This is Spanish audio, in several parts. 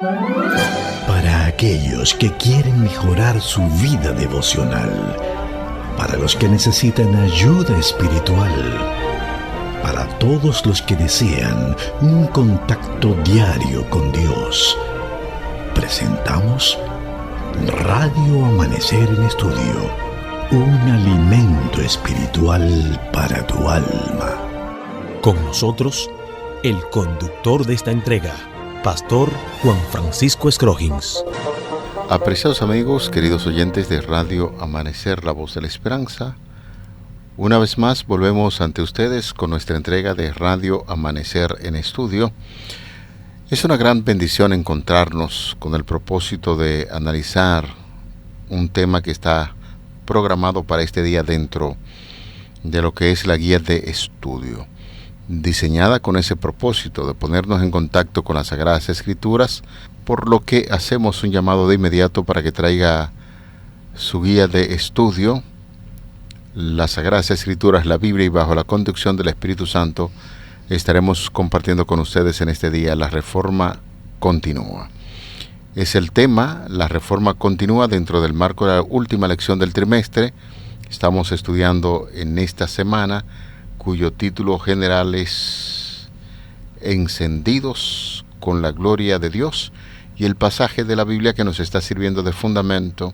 Para aquellos que quieren mejorar su vida devocional, para los que necesitan ayuda espiritual, para todos los que desean un contacto diario con Dios, presentamos Radio Amanecer en Estudio, un alimento espiritual para tu alma. Con nosotros, el conductor de esta entrega, Pastor Juan Francisco Scroggins. Apreciados amigos, queridos oyentes de Radio Amanecer, la voz de la esperanza, una vez más volvemos ante ustedes con nuestra entrega de Radio Amanecer en Estudio. Es una gran bendición encontrarnos con el propósito de analizar un tema que está programado para este día dentro de lo que es la guía de estudio, diseñada con ese propósito de ponernos en contacto con las Sagradas Escrituras, por lo que hacemos un llamado de inmediato para que traiga su guía de estudio, las Sagradas Escrituras, la Biblia, y bajo la conducción del Espíritu Santo estaremos compartiendo con ustedes en este día la Reforma Continúa. Es el tema, la Reforma Continúa, dentro del marco de la última lección del trimestre. Estamos estudiando en esta semana, cuyo título general es Encendidos con la Gloria de Dios, y el pasaje de la Biblia que nos está sirviendo de fundamento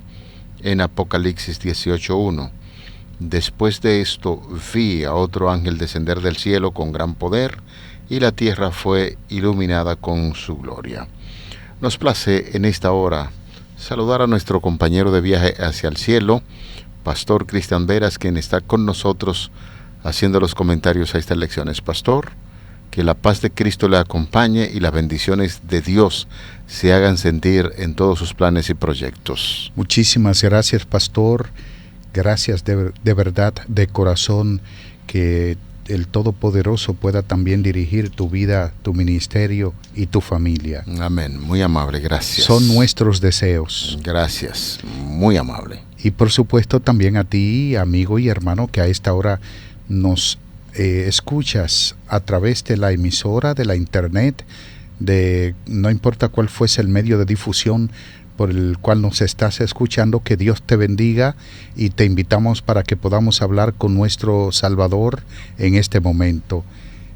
en Apocalipsis 18:1. Después de esto vi a otro ángel descender del cielo con gran poder, y la tierra fue iluminada con su gloria. Nos place en esta hora saludar a nuestro compañero de viaje hacia el cielo, Pastor Cristian Veras, quien está con nosotros haciendo los comentarios a estas lecciones. Pastor, que la paz de Cristo le acompañe y las bendiciones de Dios se hagan sentir en todos sus planes y proyectos. Muchísimas gracias, Pastor. Gracias de verdad, de corazón, que el Todopoderoso pueda también dirigir tu vida, tu ministerio y tu familia. Amén. Muy amable, gracias. Son nuestros deseos. Gracias, muy amable. Y por supuesto también a ti, amigo y hermano, que a esta hora nos escuchas a través de la emisora, de la internet, no importa cuál fuese el medio de difusión por el cual nos estás escuchando, que Dios te bendiga, y te invitamos para que podamos hablar con nuestro Salvador en este momento.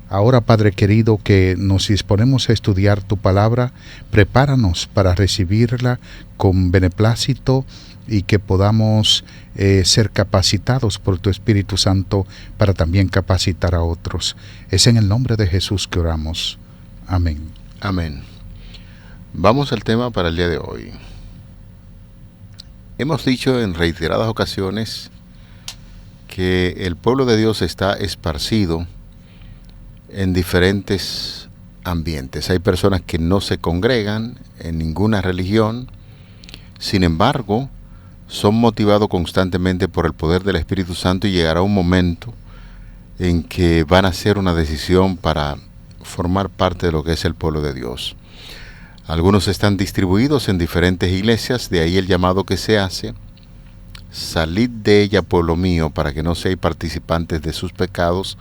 Ahora, Padre querido, que nos disponemos a estudiar tu palabra, prepáranos para recibirla con beneplácito y que podamos ser capacitados por tu Espíritu Santo para también capacitar a otros. Es en el nombre de Jesús que oramos. Amén. Amén. Vamos al tema para el día de hoy. Hemos dicho en reiteradas ocasiones que el pueblo de Dios está esparcido en diferentes ambientes. Hay personas que no se congregan en ninguna religión, sin embargo, son motivados constantemente por el poder del Espíritu Santo, y llegará un momento en que van a hacer una decisión para formar parte de lo que es el pueblo de Dios. Algunos están distribuidos en diferentes iglesias, de ahí el llamado que se hace: salid de ella, pueblo mío, para que no seáis participantes de sus pecados,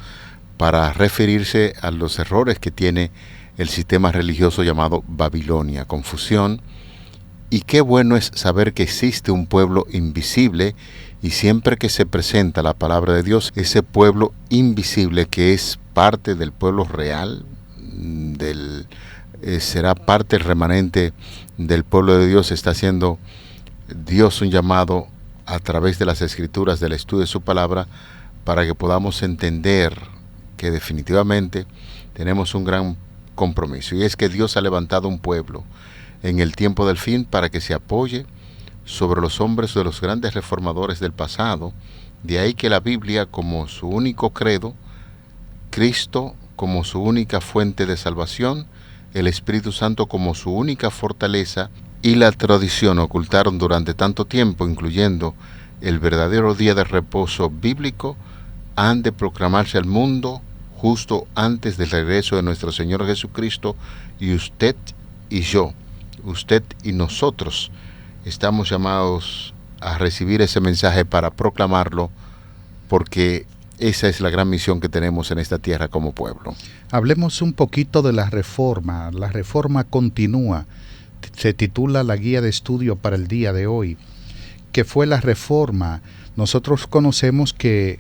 para referirse a los errores que tiene el sistema religioso llamado Babilonia, confusión. Y qué bueno es saber que existe un pueblo invisible, y siempre que se presenta la palabra de Dios, ese pueblo invisible que es parte del pueblo real, será parte el remanente del pueblo de Dios. Está haciendo Dios un llamado a través de las Escrituras, del estudio de su palabra, para que podamos entender que definitivamente tenemos un gran compromiso, y es que Dios ha levantado un pueblo en el tiempo del fin para que se apoye sobre los hombres de los grandes reformadores del pasado. De ahí que la Biblia como su único credo, Cristo como su única fuente de salvación, el Espíritu Santo como su única fortaleza, y la tradición ocultaron durante tanto tiempo, incluyendo el verdadero día de reposo bíblico, han de proclamarse al mundo justo antes del regreso de nuestro Señor Jesucristo, y usted y yo, usted y nosotros, estamos llamados a recibir ese mensaje para proclamarlo, porque esa es la gran misión que tenemos en esta tierra como pueblo. Hablemos un poquito de la reforma. La reforma continúa. se titula la guía de estudio para el día de hoy, que fue la Reforma. Nosotros conocemos que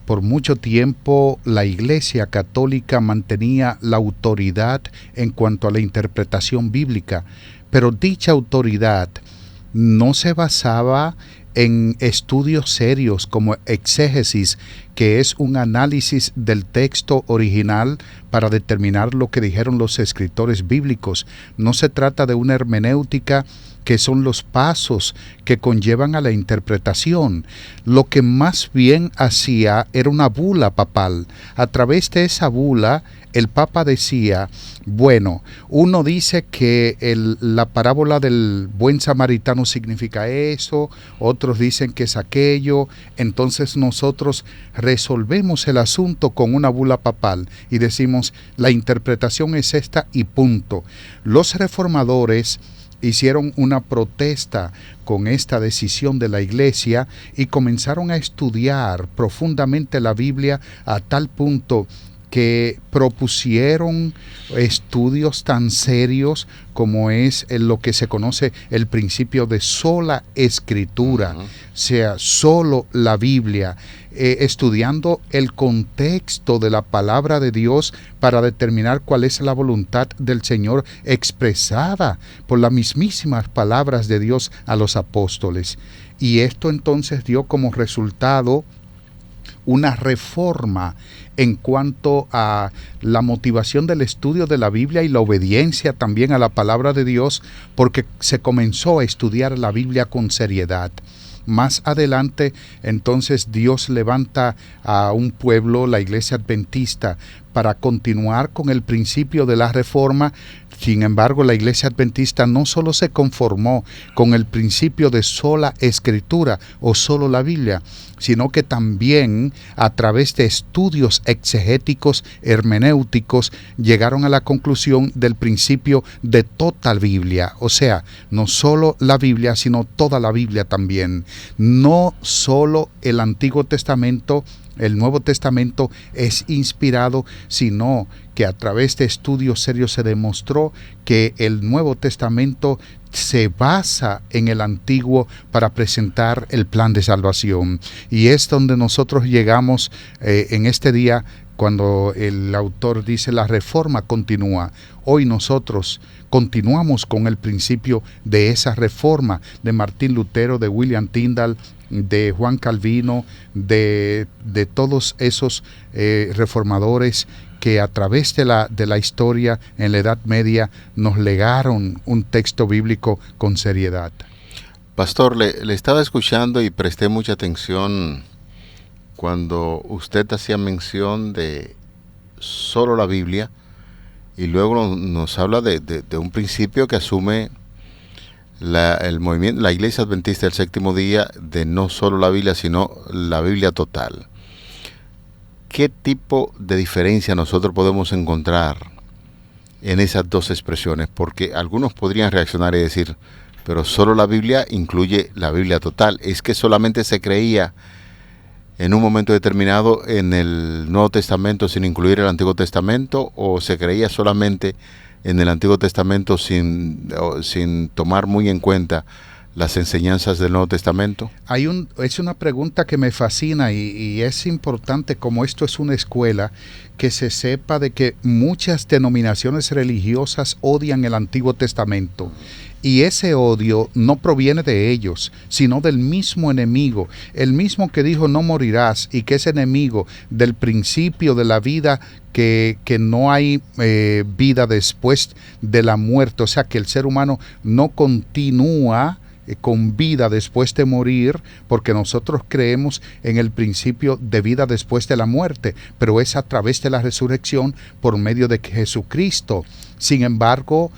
por mucho tiempo la Iglesia Católica mantenía la autoridad en cuanto a la interpretación bíblica, pero dicha autoridad no se basaba en estudios serios como exégesis, que es un análisis del texto original para determinar lo que dijeron los escritores bíblicos. No se trata de una hermenéutica, que son los pasos que conllevan a la interpretación. Lo que más bien hacía era una bula papal. A través de esa bula, el Papa decía, bueno, uno dice que la parábola del buen samaritano significa eso, otros dicen que es aquello, entonces nosotros resolvemos el asunto con una bula papal y decimos, la interpretación es esta y punto. Los reformadores hicieron una protesta con esta decisión de la Iglesia y comenzaron a estudiar profundamente la Biblia a tal punto que propusieron estudios tan serios como es lo que se conoce el principio de sola escritura, o sea, solo la Biblia, estudiando el contexto de la palabra de Dios para determinar cuál es la voluntad del Señor expresada por las mismísimas palabras de Dios a los apóstoles. Y esto entonces dio como resultado una reforma en cuanto a la motivación del estudio de la Biblia y la obediencia también a la palabra de Dios, porque se comenzó a estudiar la Biblia con seriedad. Más adelante, entonces, Dios levanta a un pueblo, la Iglesia Adventista, para continuar con el principio de la Reforma. Sin embargo, la Iglesia Adventista no solo se conformó con el principio de sola escritura o solo la Biblia, sino que también a través de estudios exegéticos, hermenéuticos, llegaron a la conclusión del principio de total Biblia, o sea, no solo la Biblia, sino toda la Biblia también. No solo el Antiguo Testamento, el Nuevo Testamento es inspirado, sino que a través de estudios serios se demostró que el Nuevo Testamento se basa en el Antiguo para presentar el plan de salvación. Y es donde nosotros llegamos en este día, cuando el autor dice la reforma continúa. Hoy nosotros continuamos con el principio de esa reforma de Martín Lutero, de William Tyndale, de Juan Calvino, de todos esos reformadores que a través de la historia en la Edad Media nos legaron un texto bíblico con seriedad. Pastor, le estaba escuchando y presté mucha atención cuando usted hacía mención de solo la Biblia y luego nos habla de un principio que asume el movimiento, la Iglesia Adventista del Séptimo Día, de no solo la Biblia, sino la Biblia total. ¿Qué tipo de diferencia nosotros podemos encontrar en esas dos expresiones? Porque algunos podrían reaccionar y decir, pero solo la Biblia incluye la Biblia total. ¿Es que solamente se creía en un momento determinado en el Nuevo Testamento sin incluir el Antiguo Testamento, o se creía solamente en el Antiguo Testamento sin tomar muy en cuenta las enseñanzas del Nuevo Testamento? Es una pregunta que me fascina y es importante, como esto es una escuela, que se sepa de que muchas denominaciones religiosas odian el Antiguo Testamento. Y ese odio no proviene de ellos, sino del mismo enemigo, el mismo que dijo no morirás y que es enemigo del principio de la vida, que no hay vida después de la muerte, o sea que el ser humano no continúa con vida después de morir, porque nosotros creemos en el principio de vida después de la muerte, pero es a través de la resurrección por medio de Jesucristo. Sin embargo,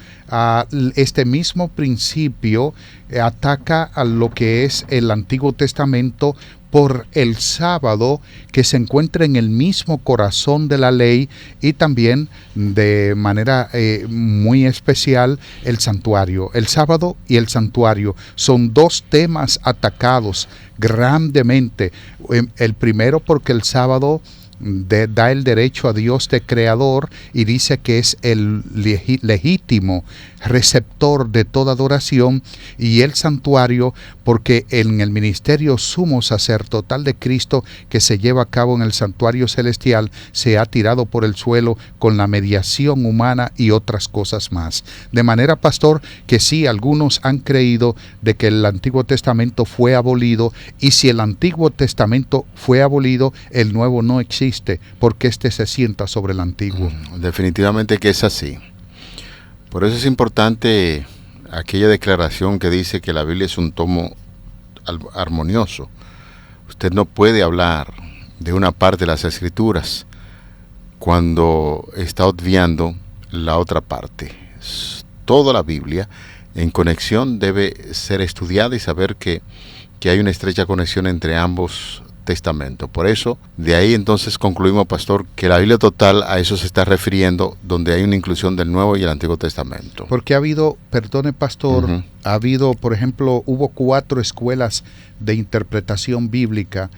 este mismo principio ataca a lo que es el Antiguo Testamento por el sábado, que se encuentra en el mismo corazón de la ley, y también de manera muy especial el santuario. El sábado y el santuario son dos temas atacados grandemente. El primero porque el sábado da el derecho a Dios de creador y dice que es el legítimo receptor de toda adoración, y el santuario, porque en el ministerio sumo sacerdotal de Cristo que se lleva a cabo en el santuario celestial, se ha tirado por el suelo con la mediación humana y otras cosas más. De manera, pastor, que sí, algunos han creído de que el Antiguo Testamento fue abolido, y si el Antiguo Testamento fue abolido, el Nuevo no existe, porque este se sienta sobre el Antiguo. Definitivamente que es así. Por eso es importante aquella declaración que dice que la Biblia es un tomo armonioso. Usted no puede hablar de una parte de las Escrituras cuando está obviando la otra parte. Toda la Biblia en conexión debe ser estudiada y saber que hay una estrecha conexión entre ambos testamentos. Por eso, de ahí entonces concluimos, pastor, que la Biblia total a eso se está refiriendo, donde hay una inclusión del Nuevo y el Antiguo Testamento. Porque ha habido, perdone pastor, ha habido, por ejemplo, hubo 4 escuelas de interpretación bíblica.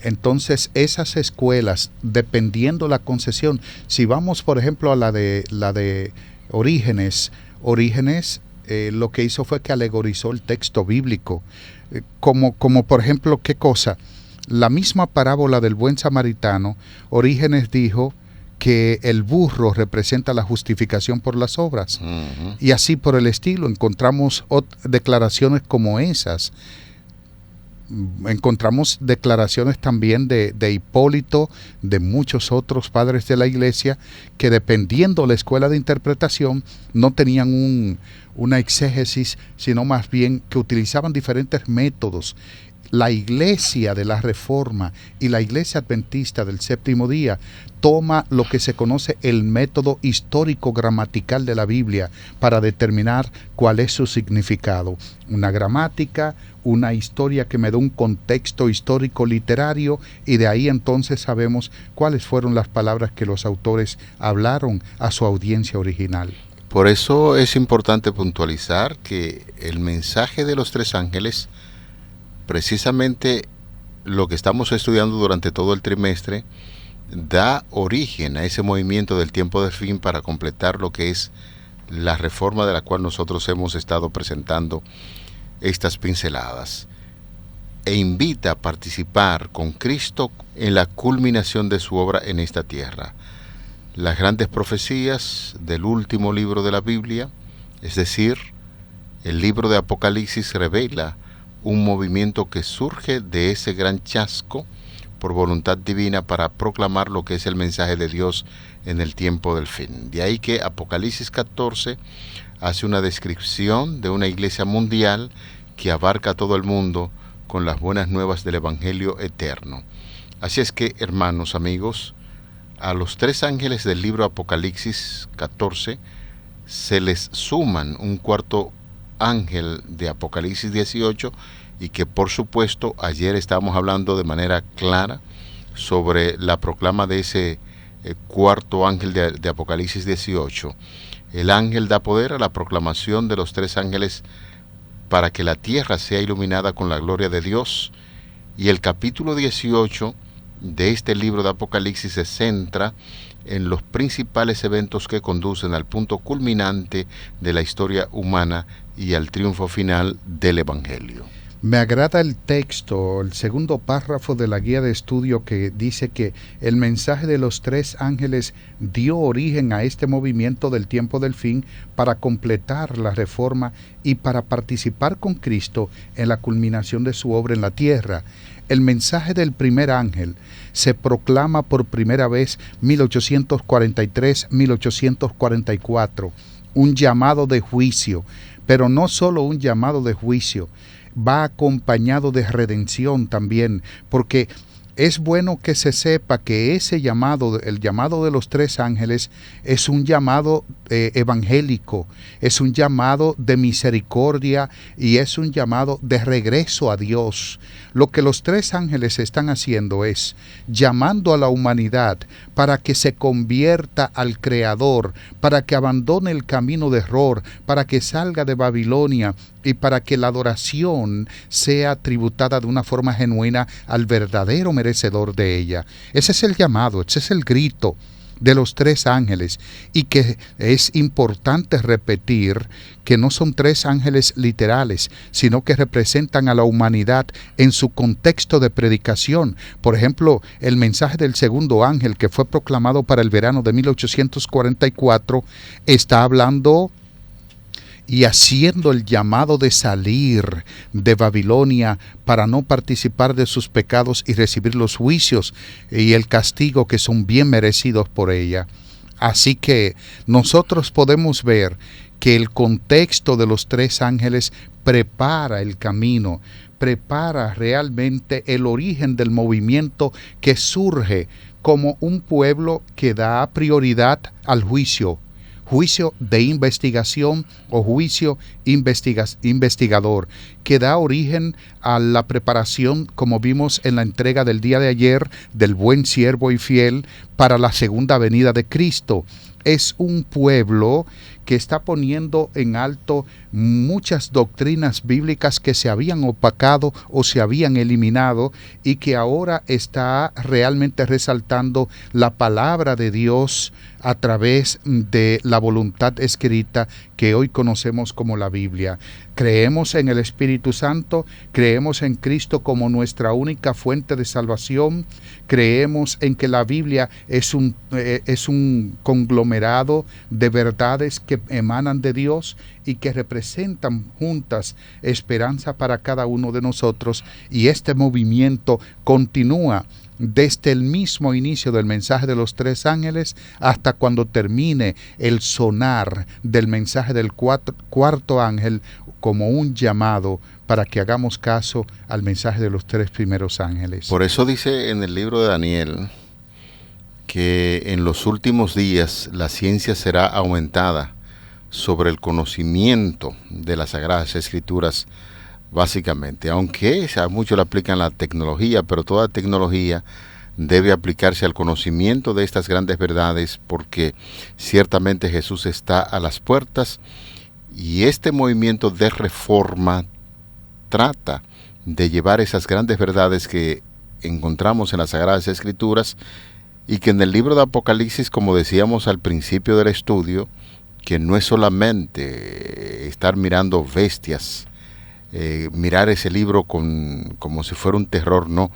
Entonces, esas escuelas, dependiendo la concesión, si vamos, por ejemplo, a la de Orígenes, lo que hizo fue que alegorizó el texto bíblico, como por ejemplo, ¿qué cosa? La misma parábola del buen samaritano, Orígenes dijo que el burro representa la justificación por las obras. Y así por el estilo, encontramos declaraciones como esas. Encontramos declaraciones también de Hipólito, de muchos otros padres de la iglesia, que dependiendo la escuela de interpretación, no tenían una exégesis, sino más bien que utilizaban diferentes métodos. La iglesia de la Reforma y la iglesia adventista del séptimo día toma lo que se conoce el método histórico-gramatical de la Biblia para determinar cuál es su significado. Una gramática, una historia que me da un contexto histórico-literario, y de ahí entonces sabemos cuáles fueron las palabras que los autores hablaron a su audiencia original. Por eso es importante puntualizar que el mensaje de los 3 ángeles, precisamente lo que estamos estudiando durante todo el trimestre, da origen a ese movimiento del tiempo del fin para completar lo que es la reforma de la cual nosotros hemos estado presentando estas pinceladas, e invita a participar con Cristo en la culminación de su obra en esta tierra. Las grandes profecías del último libro de la Biblia, es decir, el libro de Apocalipsis, revela un movimiento que surge de ese gran chasco por voluntad divina para proclamar lo que es el mensaje de Dios en el tiempo del fin. De ahí que Apocalipsis 14 hace una descripción de una iglesia mundial que abarca a todo el mundo con las buenas nuevas del Evangelio eterno. Así es que, hermanos, amigos, a los 3 ángeles del libro Apocalipsis 14 se les suman un cuarto ángel de Apocalipsis 18, y que por supuesto ayer estábamos hablando de manera clara sobre la proclama de ese cuarto ángel de Apocalipsis 18. El ángel da poder a la proclamación de los 3 ángeles para que la tierra sea iluminada con la gloria de Dios, y el capítulo 18 de este libro de Apocalipsis se centra en los principales eventos que conducen al punto culminante de la historia humana y al triunfo final del Evangelio. Me agrada el texto, el segundo párrafo de la guía de estudio, que dice que el mensaje de los 3 ángeles dio origen a este movimiento del tiempo del fin para completar la reforma y para participar con Cristo en la culminación de su obra en la tierra. El mensaje del primer ángel se proclama por primera vez 1843-1844, un llamado de juicio, pero no solo un llamado de juicio, va acompañado de redención también, porque es bueno que se sepa que ese llamado, el llamado de los 3 ángeles, es un llamado evangélico, es un llamado de misericordia y es un llamado de regreso a Dios. Lo que los 3 ángeles están haciendo es llamando a la humanidad para que se convierta al Creador, para que abandone el camino de error, para que salga de Babilonia y para que la adoración sea tributada de una forma genuina al verdadero merecedor de ella. Ese es el llamado, ese es el grito. de los tres ángeles, y que es importante repetir que no son tres ángeles literales, sino que representan a la humanidad en su contexto de predicación. Por ejemplo, el mensaje del segundo ángel, que fue proclamado para el verano de 1844, está hablando y haciendo el llamado de salir de Babilonia para no participar de sus pecados y recibir los juicios y el castigo que son bien merecidos por ella. Así que nosotros podemos ver que el contexto de los tres ángeles prepara el camino, prepara realmente el origen del movimiento que surge como un pueblo que da prioridad al juicio de investigación o juicio investigador, que da origen a la preparación, como vimos en la entrega del día de ayer, del buen siervo y fiel para la segunda venida de Cristo. Es un pueblo que está poniendo en alto muchas doctrinas bíblicas que se habían opacado o se habían eliminado, y que ahora está realmente resaltando la palabra de Dios a través de la voluntad escrita que hoy conocemos como la Biblia. Creemos en el Espíritu Santo, creemos en Cristo como nuestra única fuente de salvación, creemos en que la Biblia es un conglomerado de verdades que emanan de Dios y que representan juntas esperanza para cada uno de nosotros, y este movimiento continúa desde el mismo inicio del mensaje de los tres ángeles hasta cuando termine el sonar del mensaje del cuarto ángel, como un llamado para que hagamos caso al mensaje de los tres primeros ángeles. Por eso dice en el libro de Daniel que en los últimos días la ciencia será aumentada sobre el conocimiento de las Sagradas Escrituras, básicamente, aunque a muchos le aplican la tecnología, pero toda tecnología debe aplicarse al conocimiento de estas grandes verdades, porque ciertamente Jesús está a las puertas, y este movimiento de reforma trata de llevar esas grandes verdades que encontramos en las Sagradas Escrituras, y que en el libro de Apocalipsis, como decíamos al principio del estudio, que no es solamente estar mirando bestias, mirar ese libro como si fuera un terror, no.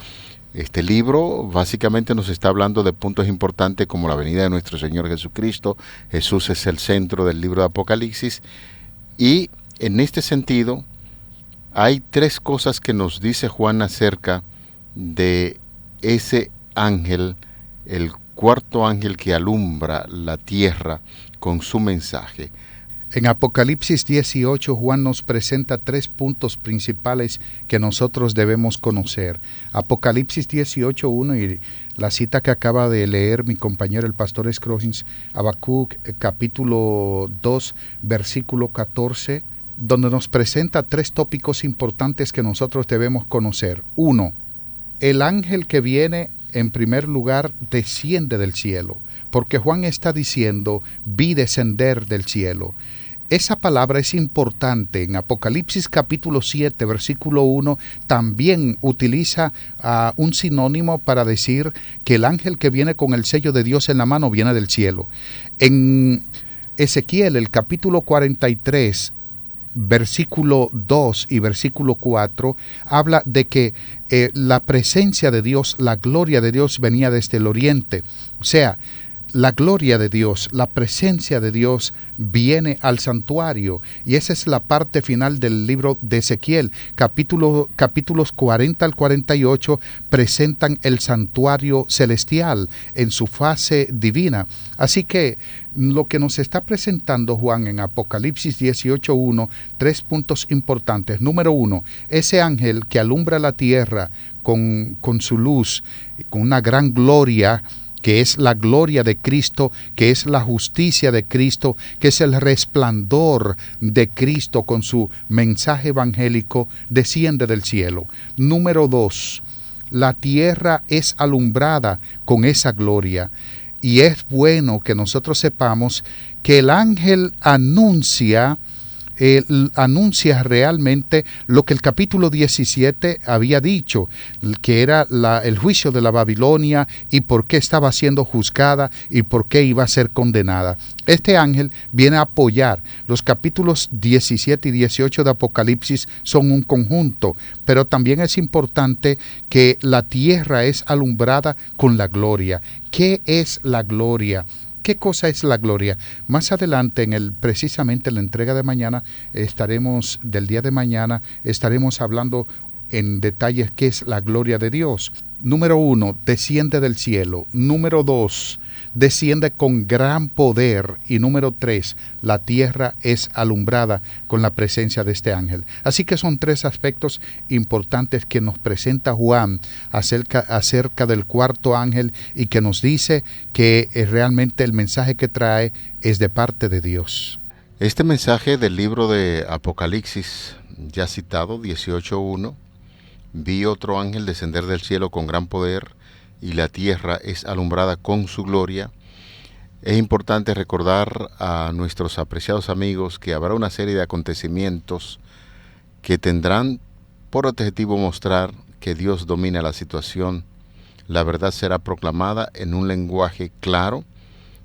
Este libro básicamente nos está hablando de puntos importantes como la venida de nuestro Señor Jesucristo. Jesús es el centro del libro de Apocalipsis, y en este sentido hay tres cosas que nos dice Juan acerca de ese ángel, el cuarto ángel que alumbra la tierra con su mensaje. En Apocalipsis 18, Juan nos presenta tres puntos principales que nosotros debemos conocer. Apocalipsis 18:1, y la cita que acaba de leer mi compañero el pastor Scroggins, Habacuc capítulo 2, versículo 14, donde nos presenta tres tópicos importantes que nosotros debemos conocer. 1. El ángel que viene en primer lugar desciende del cielo, porque Juan está diciendo, vi descender del cielo. Esa palabra es importante. En Apocalipsis capítulo 7, versículo 1, también utiliza un sinónimo para decir que el ángel que viene con el sello de Dios en la mano viene del cielo. En Ezequiel, el capítulo 43, versículo 2 y versículo 4, habla de que la presencia de Dios, la gloria de Dios venía desde el oriente. O sea, la gloria de Dios, la presencia de Dios viene al santuario, y esa es la parte final del libro de Ezequiel. Capítulos 40 al 48 presentan el santuario celestial en su fase divina. Así que lo que nos está presentando Juan en Apocalipsis 18:1, tres puntos importantes. Número 1, ese ángel que alumbra la tierra con su luz, con una gran gloria, que es la gloria de Cristo, que es la justicia de Cristo, que es el resplandor de Cristo con su mensaje evangélico, desciende del cielo. Número 2, la tierra es alumbrada con esa gloria, y es bueno que nosotros sepamos que el ángel anuncia anuncia realmente lo que el capítulo 17 había dicho, que era el juicio de la Babilonia y por qué estaba siendo juzgada y por qué iba a ser condenada. Este ángel viene a apoyar. Los capítulos 17 y 18 de Apocalipsis son un conjunto, pero también es importante que la tierra es alumbrada con la gloria. ¿Qué es la gloria? ¿Qué cosa es la gloria? Más adelante, precisamente en la entrega de mañana, del día de mañana, estaremos hablando en detalles qué es la gloria de Dios. Número 1, desciende del cielo. Número 2, desciende con gran poder. Y número 3, la tierra es alumbrada con la presencia de este ángel. Así que son 3 aspectos importantes que nos presenta Juan acerca del cuarto ángel, y que nos dice que realmente el mensaje que trae es de parte de Dios. Este mensaje del libro de Apocalipsis, ya citado, 18:1, vi otro ángel descender del cielo con gran poder, y la tierra es alumbrada con su gloria. Es importante recordar a nuestros apreciados amigos que habrá una serie de acontecimientos que tendrán por objetivo mostrar que Dios domina la situación. La verdad será proclamada en un lenguaje claro,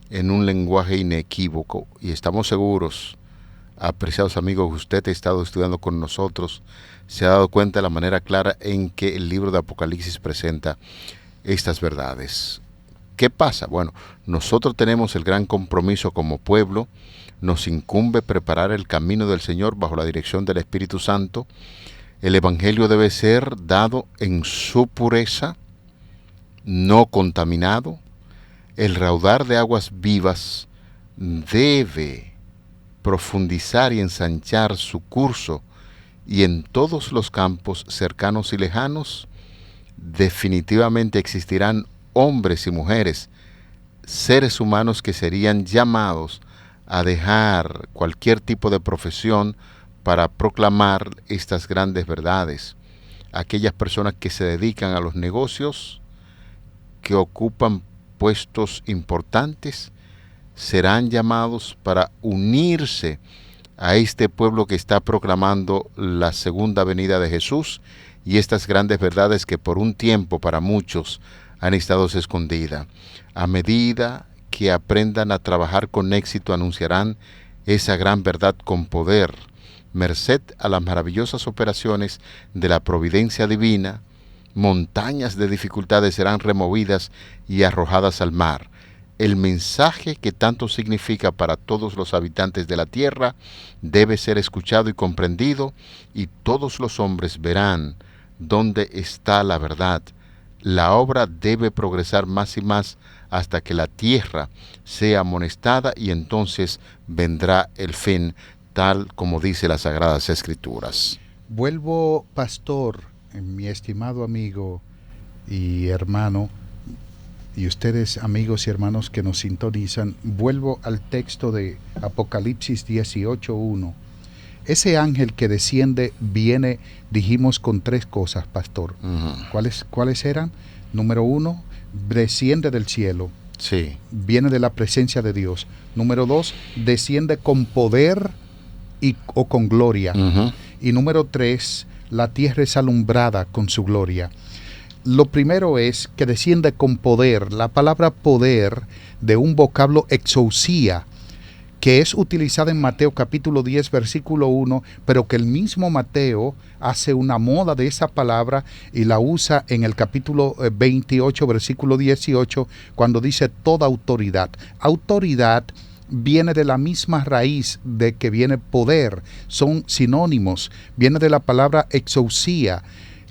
en un lenguaje inequívoco, y estamos seguros, apreciados amigos, que usted ha estado estudiando con nosotros, se ha dado cuenta de la manera clara en que el libro de Apocalipsis presenta estas verdades. ¿Qué pasa? Bueno, nosotros tenemos el gran compromiso como pueblo. Nos incumbe preparar el camino del Señor bajo la dirección del Espíritu Santo. El Evangelio debe ser dado en su pureza, no contaminado. El raudal de aguas vivas debe profundizar y ensanchar su curso, y en todos los campos cercanos y lejanos definitivamente existirán hombres y mujeres, seres humanos que serían llamados a dejar cualquier tipo de profesión para proclamar estas grandes verdades. Aquellas personas que se dedican a los negocios, que ocupan puestos importantes, serán llamados para unirse a este pueblo que está proclamando la segunda venida de Jesús y estas grandes verdades que por un tiempo para muchos han estado escondidas. A medida que aprendan a trabajar con éxito, anunciarán esa gran verdad con poder, merced a las maravillosas operaciones de la providencia divina. Montañas de dificultades serán removidas y arrojadas al mar. El mensaje que tanto significa para todos los habitantes de la tierra debe ser escuchado y comprendido, y todos los hombres verán dónde está la verdad. La obra debe progresar más y más hasta que la tierra sea amonestada, y entonces vendrá el fin, tal como dice las Sagradas Escrituras. Vuelvo, pastor, mi estimado amigo y hermano, y ustedes, amigos y hermanos que nos sintonizan, vuelvo al texto de Apocalipsis 18:1. Ese ángel que desciende viene, dijimos, con 3 cosas, pastor. ¿Cuáles eran? Número 1, desciende del cielo. Sí. Viene de la presencia de Dios. Número 2, desciende con poder o con gloria. Y número 3, la tierra es alumbrada con su gloria. Lo primero es que desciende con poder. La palabra poder, de un vocablo exousia, que es utilizada en Mateo capítulo 10, versículo 1, pero que el mismo Mateo hace una moda de esa palabra y la usa en el capítulo 28, versículo 18, cuando dice toda autoridad. Autoridad viene de la misma raíz de que viene poder, son sinónimos, viene de la palabra exousia,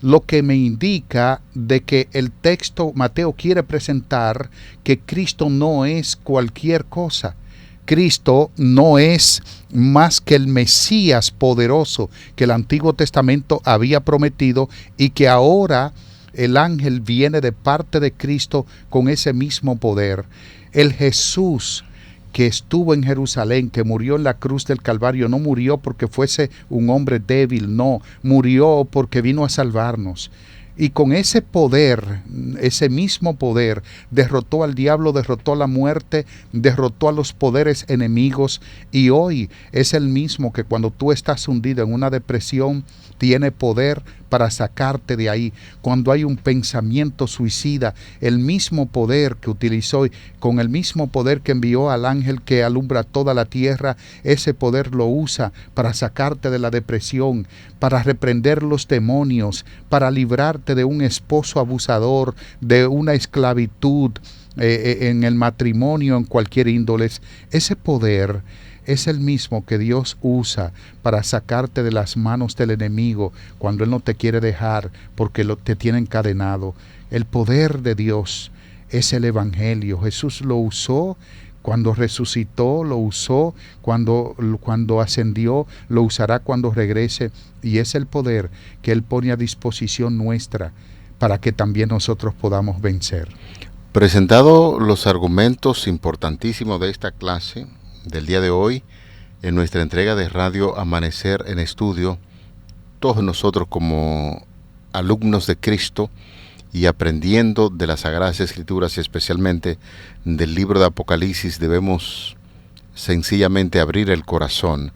lo que me indica de que el texto Mateo quiere presentar que Cristo no es cualquier cosa. Cristo no es más que el Mesías poderoso que el Antiguo Testamento había prometido, y que ahora el ángel viene de parte de Cristo con ese mismo poder. El Jesús que estuvo en Jerusalén, que murió en la cruz del Calvario, no murió porque fuese un hombre débil, no, murió porque vino a salvarnos. Y con ese poder, ese mismo poder, derrotó al diablo, derrotó a la muerte, derrotó a los poderes enemigos. Y hoy es el mismo que cuando tú estás hundido en una depresión, tiene poder para sacarte de ahí. Cuando hay un pensamiento suicida, el mismo poder que utilizó, con el mismo poder que envió al ángel que alumbra toda la tierra, ese poder lo usa para sacarte de la depresión, para reprender los demonios, para librarte de un esposo abusador, de una esclavitud en el matrimonio, en cualquier índole. Ese poder es el mismo que Dios usa para sacarte de las manos del enemigo cuando Él no te quiere dejar porque te tiene encadenado. El poder de Dios es el Evangelio. Jesús lo usó cuando resucitó, lo usó cuando ascendió, lo usará cuando regrese, y es el poder que Él pone a disposición nuestra para que también nosotros podamos vencer. Presentado los argumentos importantísimos de esta clase del día de hoy, en nuestra entrega de Radio Amanecer en Estudio, todos nosotros como alumnos de Cristo y aprendiendo de las Sagradas Escrituras y especialmente del libro de Apocalipsis, debemos sencillamente abrir el corazón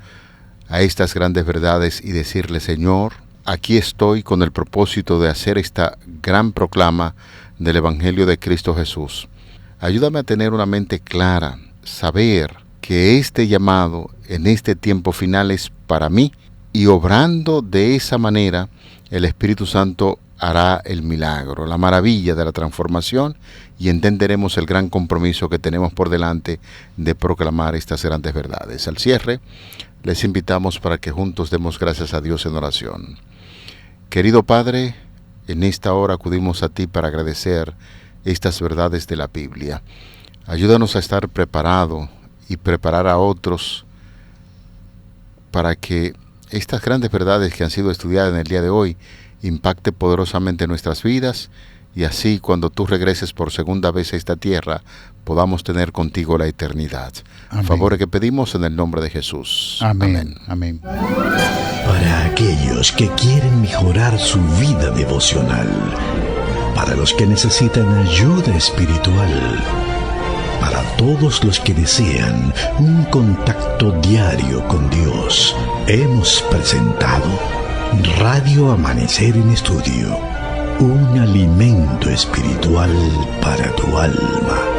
a estas grandes verdades y decirle: Señor, aquí estoy con el propósito de hacer esta gran proclama del Evangelio de Cristo Jesús. Ayúdame a tener una mente clara, saber que este llamado en este tiempo final es para mí, y obrando de esa manera, el Espíritu Santo hará el milagro, la maravilla de la transformación, y entenderemos el gran compromiso que tenemos por delante de proclamar estas grandes verdades. Al cierre, les invitamos para que juntos demos gracias a Dios en oración. Querido Padre, en esta hora acudimos a ti para agradecer estas verdades de la Biblia. Ayúdanos a estar preparados y preparar a otros para que estas grandes verdades que han sido estudiadas en el día de hoy impacte poderosamente nuestras vidas, y así cuando tú regreses por segunda vez a esta tierra podamos tener contigo la eternidad. Amén. Favor que pedimos en el nombre de Jesús. Amén. Amén. Para aquellos que quieren mejorar su vida devocional, para los que necesitan ayuda espiritual, para todos los que desean un contacto diario con Dios, hemos presentado Radio Amanecer en Estudio, un alimento espiritual para tu alma.